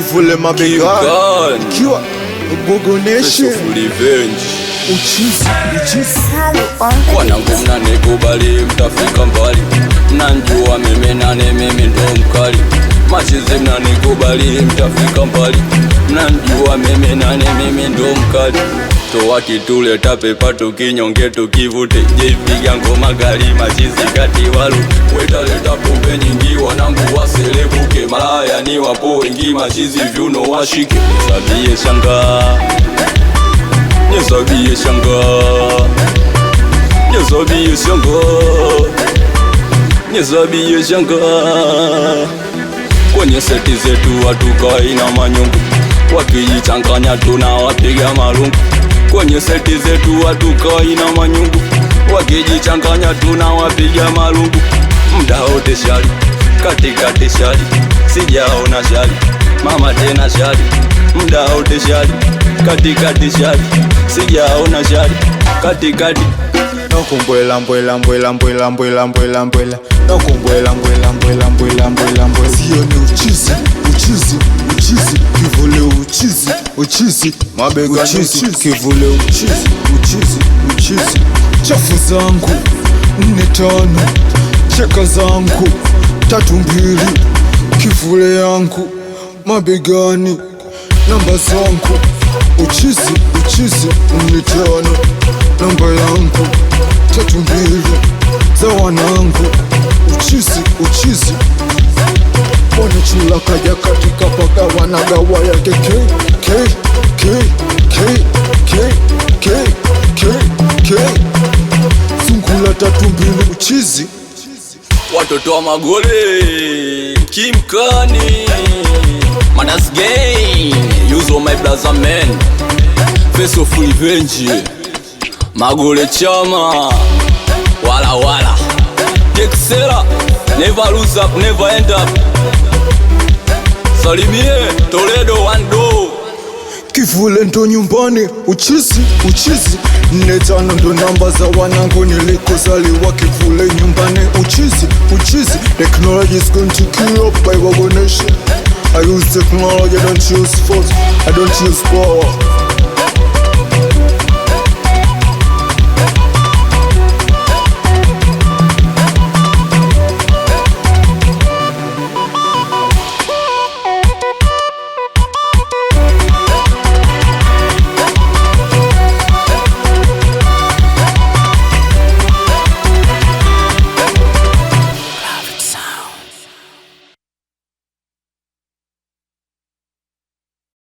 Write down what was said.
kivule mabega kiwa Gogo Nation revenge uchizi wanangu mnanikubali mtafika mbali mnanjua mimi nane mimi ndo mkali machizi mnanikubali mtafika mbali mnanjua mimi nane mimi ndo mkali toa kituleta pepa tukinyonge tukivute jepiga ngoma gari machizi kati walu wetaleta pombe nyingi wanangu waselebuke malaya ni wapo wengi machizi vyuno washike sabie shanga Nyesabiye shanga Nyesabiye shanga Nyesabiye shanga kwenye seti zetu watukai na manyungu wakijichanganya tunawapiga malungu kwenye seti zetu watukai na manyungu wakijichanganya tunawapiga malungu mda wote shari katikati shari sijaona shari mama tena shari mda wote shari katikati shari sijaona shari katikati nakumbwela mbwela mbwela mbwela mbwela mbwela mbwela nakumbwela mbwela mbwela mbwela mbwela mbwela sio ni uchizi uchizi uchizi kivule uchizi uchizi mabega uchizi kivule uchizi uchizi uchizi chafu zangu 4-5 cheka zangu 3-2 kivule yangu mabegani namba zangu uchizi uchizi 4-5 namba yangu 3-2 za wanangu uchizi uchizi wanachula kaja katika paka wanagawa yake k k k k k k k k zungula 3-2 uchizi watoto wa magole kimkani Manas gang use all my brother men face of revenge magole chama wala wala Texera never lose up never end up salimie Toledo one do kivule ndo nyumbani uchizi uchizi 4-5 ndo namba za wanangu nilikozaliwa kivule nyumbani uchizi uchizi technology is going to kill up by Gogo Nation I use technology, I don't use force, I don't use power